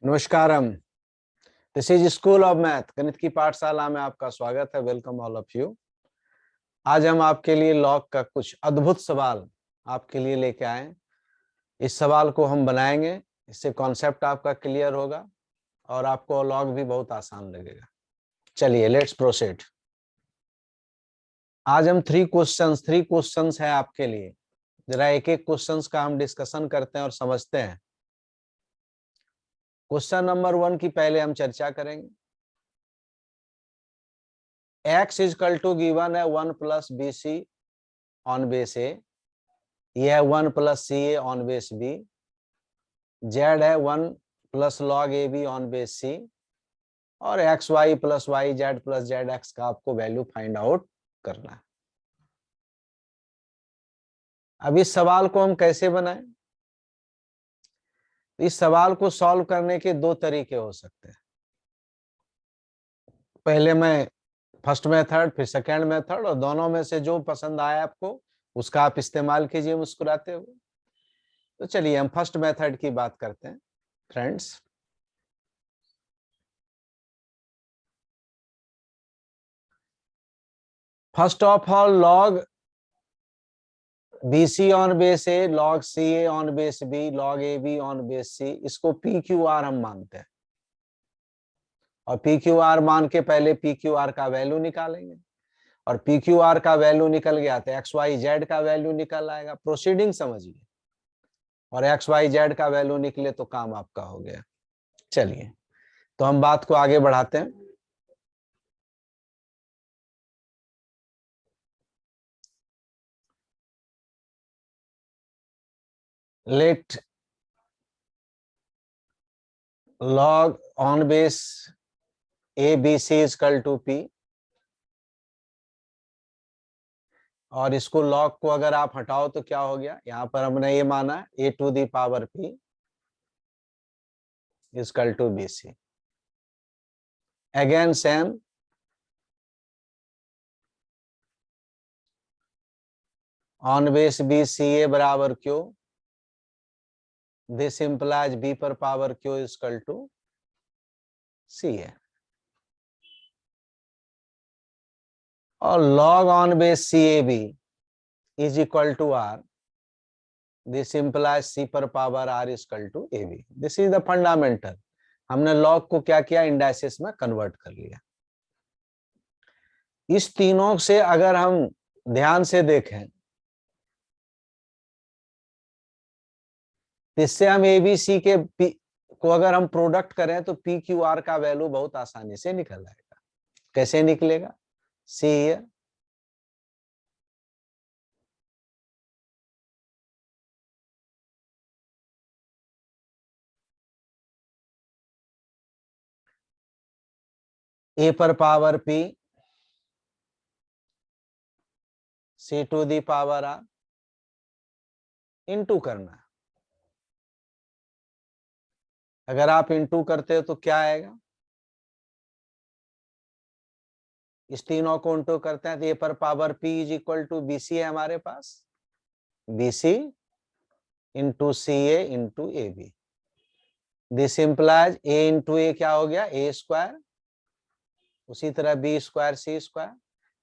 नमस्कारम। This is school of math, गणित की पाठशाला में आपका स्वागत है। Welcome all of you. आज हम आपके लिए लॉग का कुछ अद्भुत सवाल आपके लिए लेके आए। इस सवाल को हम बनाएंगे, इससे कॉन्सेप्ट आपका क्लियर होगा और आपको लॉग भी बहुत आसान लगेगा। चलिए लेट्स प्रोसीड। आज हम थ्री क्वेश्चंस है आपके लिए। जरा एक एक क्वेश्चंस का हम डिस्कशन करते हैं और समझते हैं। क्वेश्चन नंबर 1 की पहले हम चर्चा करेंगे। x इजकल टू गिवन है 1 plus b c on base a, यह 1 plus c a on base b, z है 1 plus log a b on base c, और x y plus y z plus z x का आपको value find out करना है। अब इस सवाल को हम कैसे बनाएं? इस सवाल को सॉल्व करने के दो तरीके हो सकते हैं। पहले मैं फर्स्ट मेथड, फिर सेकेंड मेथड, और दोनों में से जो पसंद आए आपको उसका आप इस्तेमाल कीजिए मुस्कुराते हुए। तो चलिए हम फर्स्ट मेथड की बात करते हैं friends. First of all log b c on base a, log c a on base b, log a b on base c, इसको पी क्यू आर हम मानते हैं। और पी क्यू आर मान के पहले पी क्यू आर का value निकालेंगे, और पी क्यू आर का वैल्यू निकल गया तो एक्स वाई जेड का वैल्यू निकल आएगा। प्रोसीडिंग समझिए, और एक्स वाई जेड का वैल्यू निकले तो काम आपका हो गया। चलिए तो हम बात को आगे बढ़ाते हैं। Let log on base a b c is equal to p, और इसको log को अगर आप हटाओ तो क्या हो गया? यहां पर हमने ये माना a to the power p is equal to bc। Again same, on base b c a बराबर क्यू, दिस इंप्लाइज b पर power q is equal to c a, और log on base c a b is equal to r, this implies c पर power r is equal to ab। this is the fundamental। हमने log को क्या किया? Indices में convert कर लिया। इस तीनों से अगर हम ध्यान से देखें, इससे हम एबीसी के को अगर हम प्रोडक्ट करें तो पी क्यू आर का वैल्यू बहुत आसानी से निकल आएगा। कैसे निकलेगा? सी हियर, ए पर power P, C to the power R, into करना। अगर आप इनटू करते हो तो क्या आएगा? इस तीनों को इनटू करते हैं तो ए पर power p is equal to b c है हमारे पास, b c into c a into a b. This implies a into a क्या हो गया? ए स्क्वायर, उसी तरह b square c square.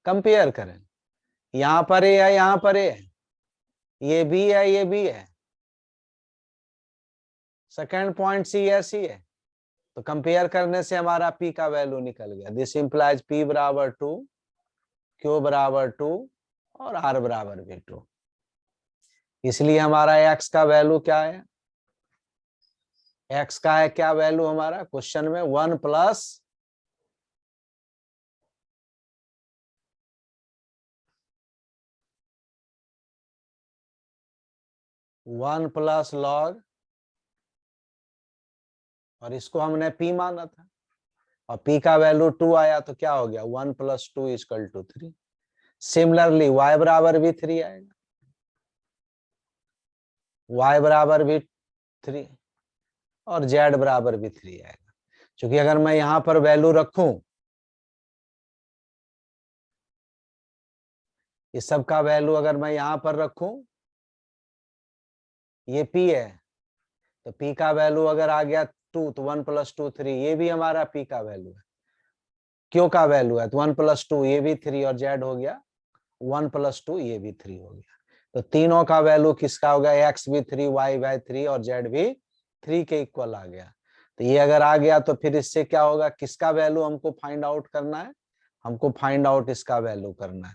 Compare करें, यहां पर ए है, यहां पर ए है, ये बी है, ये बी है, सेकेंड पॉइंट सी है, सी है। तो कंपेयर करने से हमारा पी का वैल्यू निकल गया। दिस इंप्लाइज पी बराबर 2, क्यू बराबर 2, और आर बराबर भी 2। इसलिए हमारा एक्स का वैल्यू क्या है? एक्स का है क्या वैल्यू हमारा क्वेश्चन में? 1 प्लस लॉग, और इसको हमने पी माना था, और पी का वैल्यू 2 आया तो क्या हो गया? 1 plus 2 is equal to 3। Similarly Y बराबर भी 3 आएगा, वाई बराबर भी 3, और जेड बराबर भी 3 आएगा। क्योंकि अगर मैं यहां पर वैल्यू रखूं, इस सब का वैल्यू अगर मैं यहां पर रखूं, ये P है, तो P का वैल्यू अगर आ गया 2, तो 1 + 2 3, ये भी हमारा p का वैल्यू है, q का वैल्यू है, तो 1 + 2 ये भी 3 और z हो गया 1 + 2 ये भी 3 हो गया। तो तीनों का वैल्यू किसका हो गया, x भी 3, y by 3 और z भी 3 के इक्वल आ गया। तो ये अगर आ गया तो फिर इससे क्या होगा, किसका वैल्यू हमको फाइंड आउट करना है, हमको फाइंड आउट इसका वैल्यू करना है।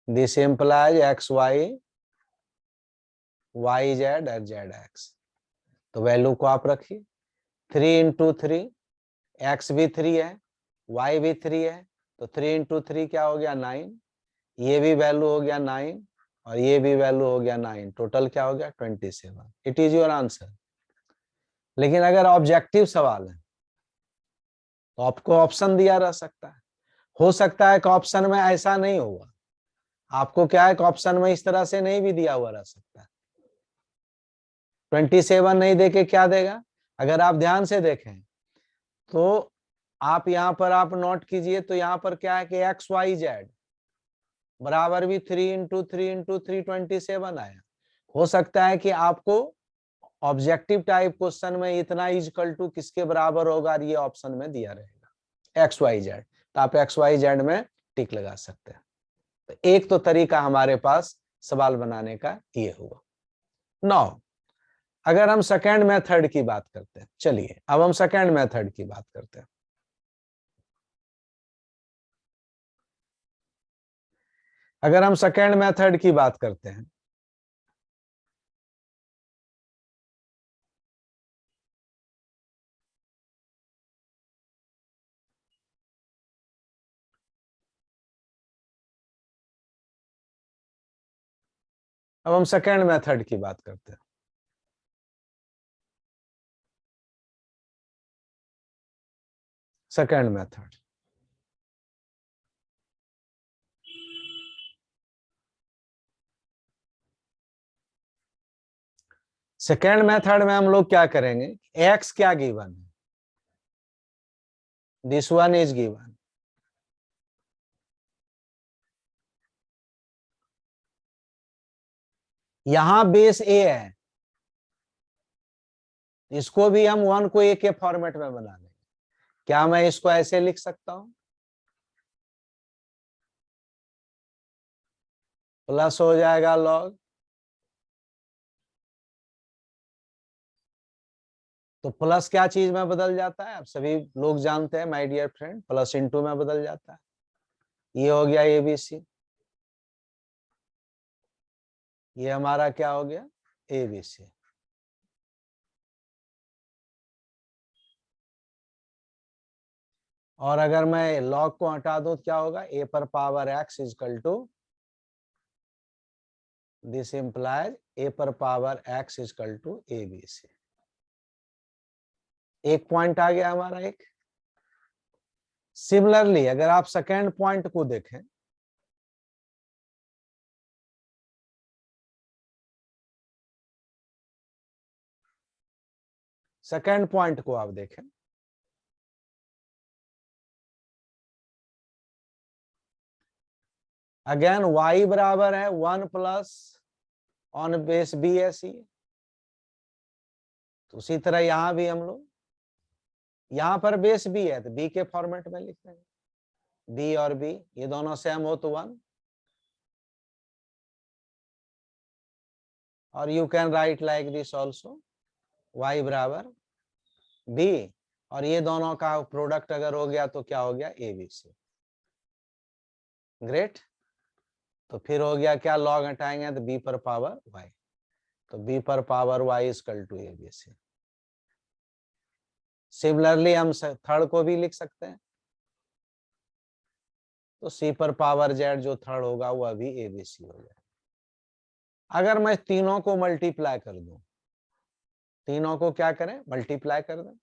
This implies X Y Y Z और जेड एक्स। तो वैल्यू को आप रखिए 3 × 3, एक्स भी 3 है, वाई भी 3 है, तो 3 × 3 क्या हो गया 9, ये भी वैल्यू हो गया 9 और ये भी वैल्यू हो गया 9, टोटल क्या हो गया 27। It is your answer. लेकिन अगर ऑब्जेक्टिव सवाल है तो आपको ऑप्शन दिया रह सकता है, हो सकता है कि ऑप्शन में ऐसा नहीं होगा, आपको क्या है कि ऑप्शन में इस तरह से नहीं भी दिया हुआ रह सकता है। 27 नहीं देके क्या देगा, अगर आप ध्यान से देखें तो आप यहां पर आप नोट कीजिए, तो यहां पर क्या है कि एक्स वाई जेड बराबर भी 3 × 3 × 3 27 आया। हो सकता है कि आपको ऑब्जेक्टिव टाइप क्वेश्चन में इतना इक्वल टू किसके बराबर होगा ये ऑप्शन में दिया रहेगा एक्स वाई जेड, तो आप एक्स वाई जेड में टिक लगा सकते हैं। तो एक तो तरीका हमारे पास सवाल बनाने का ये हुआ। 9 अगर हम सेकेंड मेथड की बात करते हैं, चलिए अब हम सेकेंड मेथड की बात करते हैं। अगर हम सेकेंड मेथड की बात करते हैं, अब हम सेकेंड मेथड की बात करते हैं। सेकेंड मेथड, सेकेंड मेथड में हम लोग क्या करेंगे, एक्स क्या गिवन है, दिस वन इज गिवन, यहां बेस ए है, इसको भी हम 1 को ए के फॉर्मेट में बना लेंगे। क्या मैं इसको ऐसे लिख सकता हूं, प्लस हो जाएगा लॉग, तो प्लस क्या चीज में बदल जाता है, आप सभी लोग जानते हैं my dear friend, plus into में बदल जाता है। ये हो गया एबीसी, ये हमारा क्या हो गया एबीसी। और अगर मैं लॉग को हटा दूं तो क्या होगा, ए पर power x equal to, this implies a पर power x equal to a b c. एक पॉइंट आ गया हमारा एक। सिमिलरली अगर आप सेकेंड पॉइंट को देखें, सेकेंड पॉइंट को आप देखें, अगेन y बराबर है 1 plus on base B S E, तो उसी तरह यहां भी हम लोग, यहां पर बेस बी है तो बी के फॉर्मेट में लिख देंगे, बी और बी ये दोनों सेम हो तो 1, और you can write like this also, y बराबर बी, और ये दोनों का प्रोडक्ट अगर हो गया तो क्या हो गया एबीसी। ग्रेट, तो फिर हो गया क्या, लॉग हटाएंगे तो बी पर पावर वाई, तो बी पर power Y equal to ABC. Similarly हम थर्ड को भी लिख सकते हैं, तो सी पर पावर जेड जो थर्ड होगा वह भी एबीसी हो जाएगा। अगर मैं तीनों को मल्टीप्लाई कर दूं, तीनों को क्या करें मल्टीप्लाई कर दें,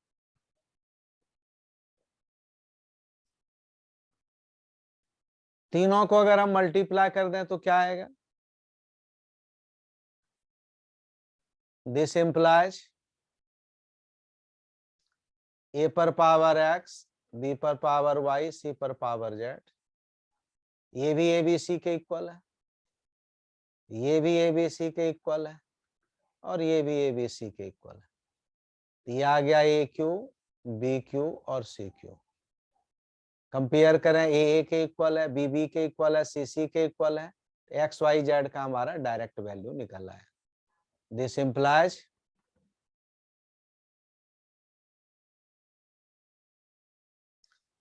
तीनों को अगर हम मल्टीप्लाई कर दें तो क्या आएगा, दिस इंप्लाइज ए पर पावर एक्स, बी पर पावर वाई, सी पर पावर जेड, ये भी एबीसी के इक्वल है, ये भी ए बी सी के इक्वल है और ये भी ए बी सी के इक्वल है। ये आ गया ए क्यू, बी क्यू और सी क्यू। कंपेयर करें, ए के इक्वल है, बी बी के इक्वल है, सी सी के इक्वल है, एक्स वाई जेड का हमारा डायरेक्ट वैल्यू निकल आया। This implies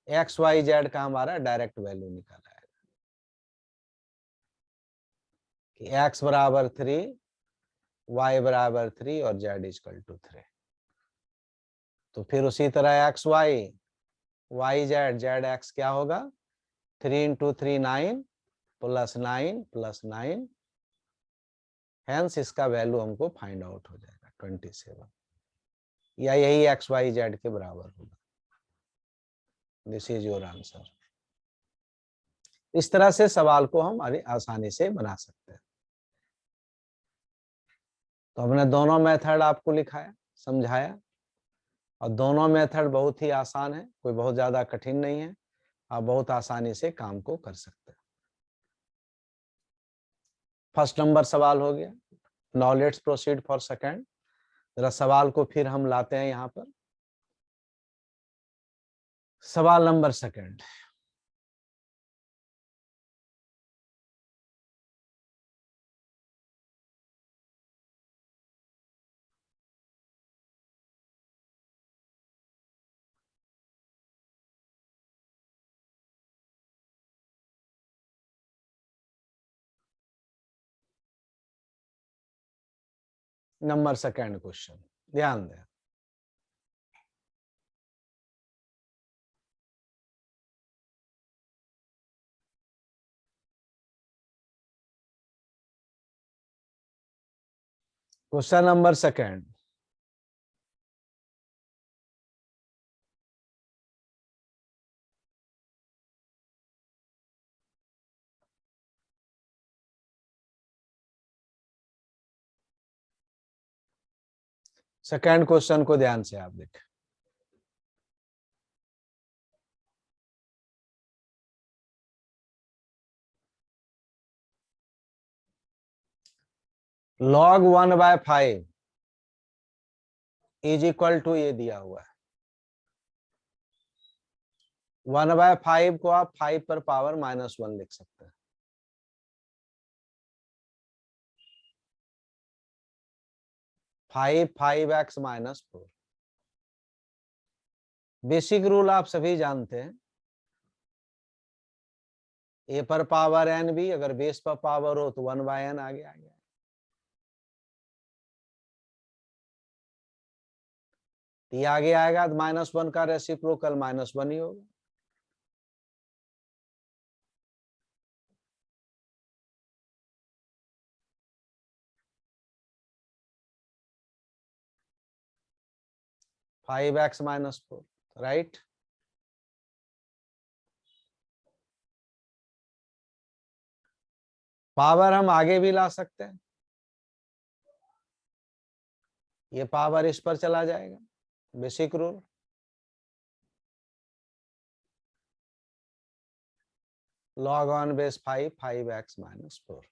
X Y Z का हमारा डायरेक्ट वैल्यू निकल आएगा कि एक्स बराबर 3, वाई बराबर 3 और जेड इक्वल टू 3। तो फिर उसी तरह X Y, Y Z, Z X क्या होगा, 3 इंटू 3 9 प्लस 9 प्लस 9, हेंस इसका वैल्यू हमको फाइंड आउट हो जाएगा 27, या यही एक्स वाई जेड के बराबर होगा। This is your answer. इस तरह से सवाल को हम आसानी से बना सकते हैं। तो हमने दोनों मेथड आपको लिखाया, समझाया, और दोनों मेथड बहुत ही आसान है, कोई बहुत ज्यादा कठिन नहीं है, आप बहुत आसानी से काम को कर सकते हैं। फर्स्ट नंबर सवाल हो गया। Now let's proceed for second. जरा सवाल को फिर हम लाते हैं यहाँ पर। सवाल number second, number second question, ध्यान दें। Question number second, second question को ध्यान से आप देखें। log 1/5 इज इक्वल टू, ये दिया हुआ है 1/5 को आप 5 पर पावर -1 लिख सकते हैं। Five x -4। बेसिक रूल आप सभी जानते हैं, ए पर पावर एन भी, अगर बेस पर पावर हो तो 1/n आगे आ गया। ये आगे आएगा तो -1 का रेसिप्रोकल -1 ही होगा। Five x -4, right. पावर हम आगे भी ला सकते हैं, ये पावर इस पर चला जाएगा, basic rule. log on base 5x -4।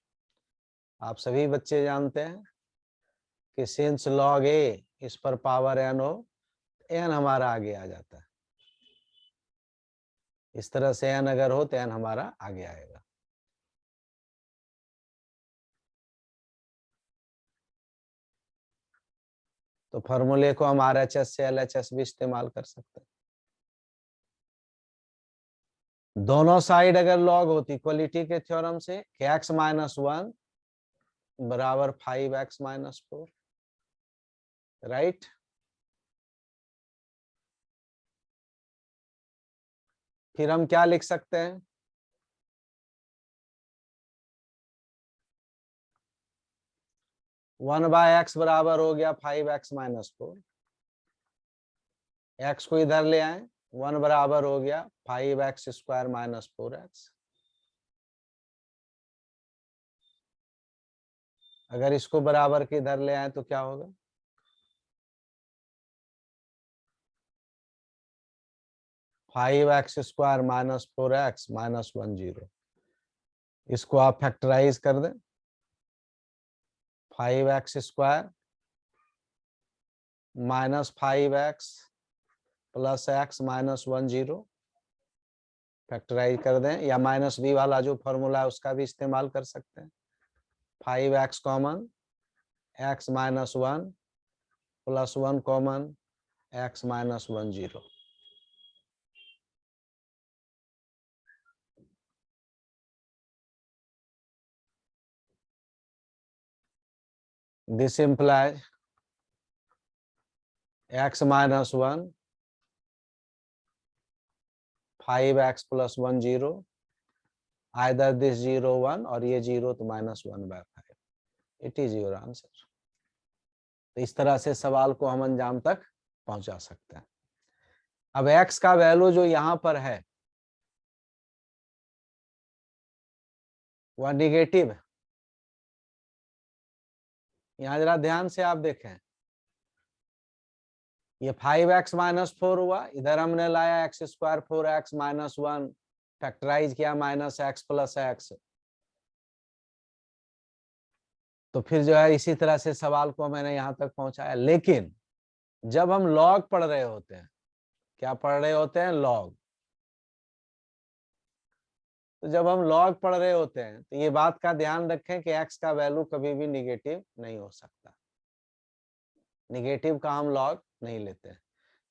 आप सभी बच्चे जानते हैं कि सिंस log a इस पर पावर n हो, n हमारा आगे आ जाता है। इस तरह से n अगर हो तो n हमारा आगे आएगा। तो फॉर्मूले को हम RHS से LHS भी इस्तेमाल कर सकते हैं। दोनों साइड अगर लॉग होती इक्वलिटी के थ्योरम से कि x -1 बराबर 5x -4, राइट। फिर हम क्या लिख सकते हैं, 1/x बराबर हो गया 5x -4। x को इधर ले आए, 1 बराबर हो गया 5x² -4x। अगर इसको बराबर के इधर ले आए तो क्या होगा, 5x² -4x -1 0। इसको आप फैक्टराइज कर दें 5x² minus 5x plus x minus 1 0 factorize कर दें, या माइनस b वाला जो फॉर्मूला है उसका भी इस्तेमाल कर सकते हैं। 5x common, x minus 1 plus 1 common, x minus 1 0। This implies x minus 1, 5x plus 1 0, either this 0 1 और ये 0 तो -1/5। It is your answer। तो इस तरह से सवाल को हम अंजाम तक पहुंचा सकते हैं। अब x का वैल्यू जो यहां पर है वह निगेटिव है। यहां जरा ध्यान से आप देखें, ये 5x माइनस 4 हुआ, इधर हमने लाया x स्क्वायर 4x माइनस 1 फैक्टराइज किया माइनस x प्लस x, तो फिर जो है इसी तरह से सवाल को मैंने यहां तक पहुंचाया। लेकिन जब हम लॉग पढ़ रहे होते हैं, क्या पढ़ रहे होते हैं? लॉग। तो जब हम लॉग पढ़ रहे होते हैं तो ये बात का ध्यान रखें कि x का वैल्यू कभी भी निगेटिव नहीं हो सकता। निगेटिव का हम लॉग नहीं लेते हैं।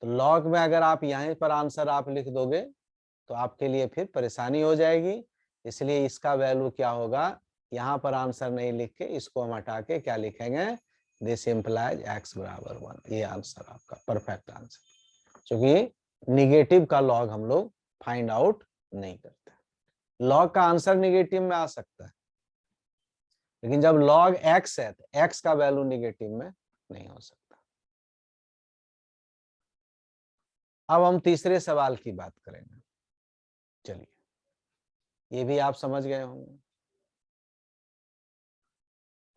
तो लॉग में अगर आप यहीं पर आंसर आप लिख दोगे तो आपके लिए फिर परेशानी हो जाएगी। इसलिए इसका वैल्यू क्या होगा, यहाँ पर आंसर नहीं लिख के इसको हम हटा के क्या लिखेंगे? दिस इम्प्लाइज x बराबर 1। ये आंसर आपका परफेक्ट आंसर, क्योंकि निगेटिव का लॉग हम लोग फाइंड आउट नहीं करते। लॉग का आंसर निगेटिव में आ सकता है, लेकिन जब लॉग x है तो x का वैल्यू निगेटिव में नहीं हो सकता। अब हम तीसरे सवाल की बात करेंगे। चलिए, ये भी आप समझ गए होंगे।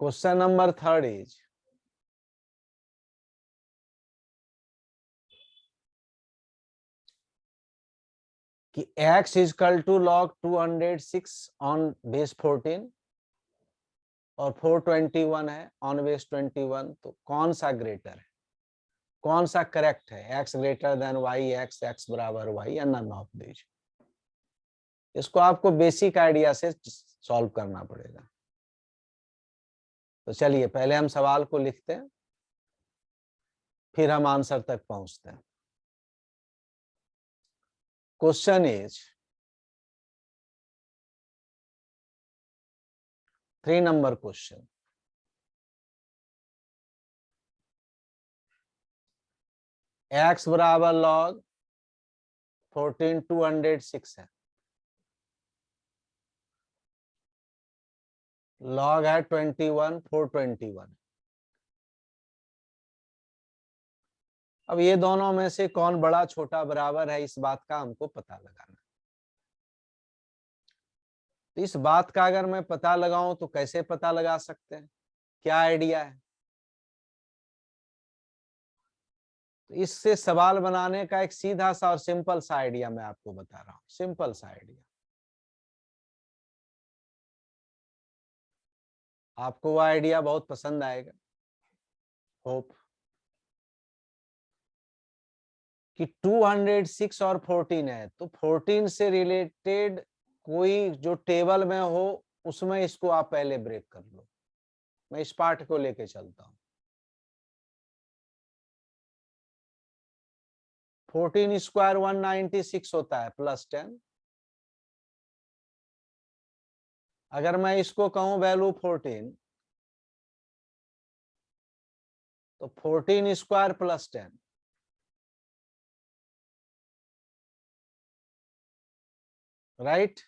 क्वेश्चन नंबर 3 इज कि x is equal to log 206 on base 14 और 421 है ऑन बेस 21, तो कौन सा ग्रेटर है, कौन सा करेक्ट है? x greater than y, x बराबर y, या नन ऑफ दिस। इसको आपको बेसिक आइडिया से सॉल्व करना पड़ेगा। तो चलिए पहले हम सवाल को लिखते हैं, फिर हम आंसर तक पहुंचते हैं। Question is 3 number question. x बराबर लॉग 14 206 है, लॉग है 21 421। अब ये दोनों में से कौन बड़ा छोटा बराबर है, इस बात का हमको पता लगाना। तो इस बात का अगर मैं पता लगाऊं तो कैसे पता लगा सकते हैं, क्या आइडिया है? तो इससे सवाल बनाने का एक सीधा सा और सिंपल सा आइडिया मैं आपको बता रहा हूं, सिंपल सा आइडिया। आपको वो आइडिया बहुत पसंद आएगा, होप। कि 206 और 14 है, तो 14 से रिलेटेड कोई जो टेबल में हो उसमें इसको आप पहले ब्रेक कर लो। मैं इस पार्ट को लेके चलता हूं। 14 स्क्वायर 196 होता है प्लस 10। अगर मैं इसको कहूं वैल्यू 14, तो 14 स्क्वायर प्लस 10, राइट।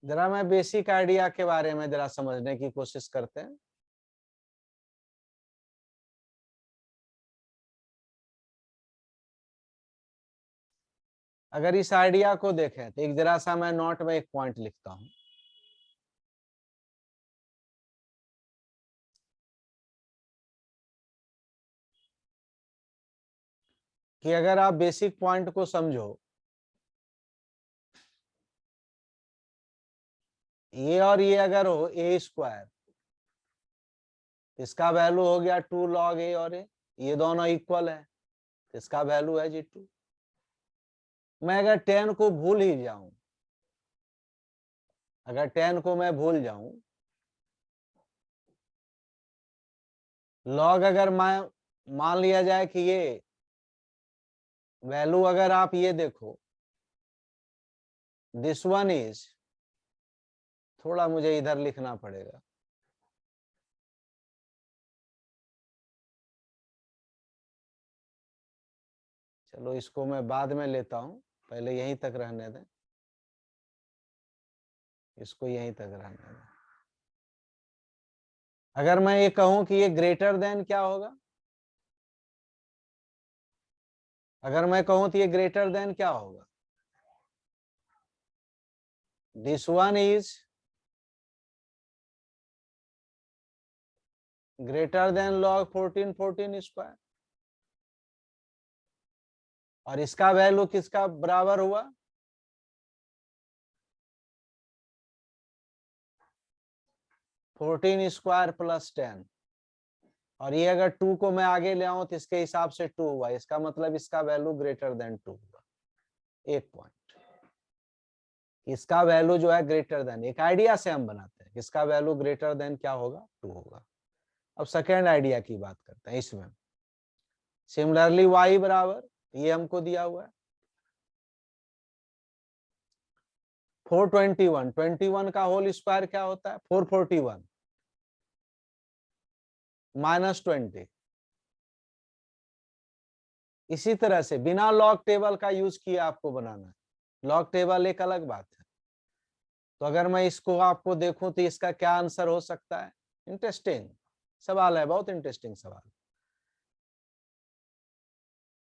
जरा मैं बेसिक आइडिया के बारे में जरा समझने की कोशिश करते हैं। अगर इस आइडिया को देखें तो एक जरा सा मैं नोट में एक पॉइंट लिखता हूं कि अगर आप बेसिक पॉइंट को समझो, ये और ये अगर हो ए स्क्वायर, इसका वैल्यू हो गया 2 log ए और ए, ये दोनों इक्वल है, इसका वैल्यू है जी 2। मैं अगर 10 को भूल ही जाऊं, अगर 10 को मैं भूल जाऊं, log अगर मैं मान लिया जाए कि ये वैल्यू, अगर आप ये देखो, दिस वन इज, थोड़ा मुझे इधर लिखना पड़ेगा, चलो इसको मैं बाद में लेता हूं, पहले यहीं तक रहने दें, इसको यहीं तक रहने दें। अगर मैं ये कहूं कि ये ग्रेटर देन क्या होगा, अगर मैं कहूं तो ये ग्रेटर देन क्या होगा, this one is greater than log 14 square, और इसका वैल्यू किसका बराबर हुआ, 14 स्क्वायर प्लस 10, और ये अगर 2 को मैं आगे ले आऊं तो इसके हिसाब से 2 हुआ, इसका मतलब इसका वैल्यू ग्रेटर देन 2 हुआ। एक पॉइंट, इसका वैल्यू जो है ग्रेटर देन, एक आइडिया से हम बनाते हैं इसका वैल्यू ग्रेटर देन क्या होगा, 2 होगा। अब सेकेंड आइडिया की बात करते हैं इसमें। सिमिलरली y बराबर, ये हमको दिया हुआ है 421, 21 का होल स्क्वायर क्या होता है 441 माइनस 20। इसी तरह से बिना लॉग टेबल का यूज किए आपको बनाना है, लॉग टेबल एक अलग बात है। तो अगर मैं इसको आपको देखूं तो इसका क्या आंसर हो सकता है, इंटरेस्टिंग सवाल है, बहुत इंटरेस्टिंग सवाल।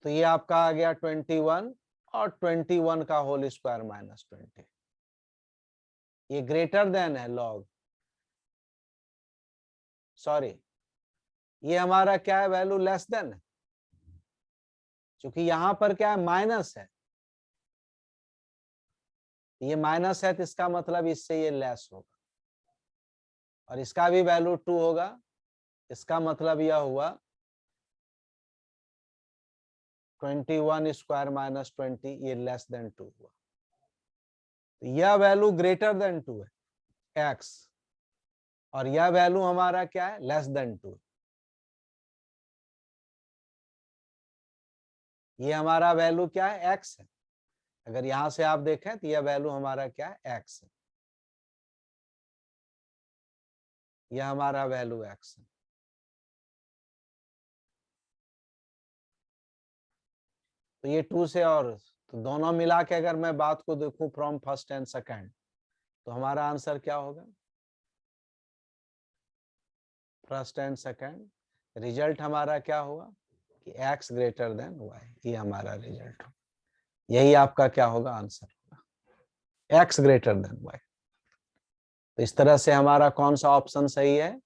तो ये आपका आ गया 21 और 21 का होल स्क्वायर माइनस 20, ये ग्रेटर देन है लॉग, सॉरी ये हमारा क्या है, वैल्यू लेस देन है, क्योंकि यहां पर क्या है माइनस है, ये माइनस है तो इसका मतलब इससे ये लेस होगा, और इसका भी वैल्यू 2 होगा, इसका मतलब यह हुआ 21 स्क्वायर माइनस 20, ये लेस देन 2 हुआ। तो यह वैल्यू ग्रेटर देन 2 है x, और यह वैल्यू हमारा क्या है, लेस देन 2। ये हमारा वैल्यू क्या है, x है। अगर यहां से आप देखें तो यह वैल्यू हमारा क्या है, x है, यह हमारा वैल्यू x है। तो ये 2 से, और तो दोनों मिला के अगर मैं बात को देखूं फ्रॉम फर्स्ट एंड सेकंड, तो हमारा आंसर क्या होगा, फर्स्ट एंड सेकंड रिजल्ट हमारा क्या होगा कि x ग्रेटर देन y, ये हमारा रिजल्ट होगा, यही आपका क्या होगा आंसर होगा, x ग्रेटर देन y। तो इस तरह से हमारा कौन सा ऑप्शन सही है,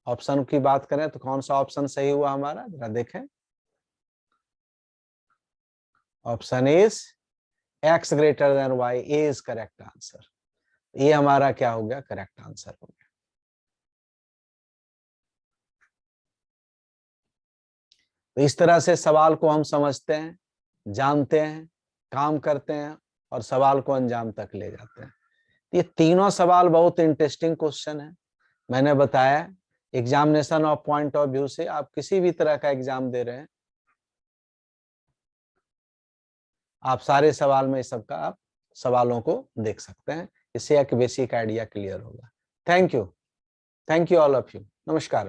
ऑप्शन की बात करें तो कौन सा ऑप्शन सही हुआ हमारा, जरा देखें, option is x greater than y is correct answer, ये हमारा क्या हो गया, करेक्ट आंसर हो गया। तो इस तरह से सवाल को हम समझते हैं, जानते हैं, काम करते हैं और सवाल को अंजाम तक ले जाते हैं। ये तीनों सवाल बहुत इंटरेस्टिंग क्वेश्चन है। मैंने बताया examination of point of view से, आप किसी भी तरह का एग्जाम दे रहे हैं, आप सारे सवाल में सबका आप सवालों को देख सकते हैं, इससे एक बेसिक आइडिया क्लियर होगा। Thank you all of you, नमस्कार।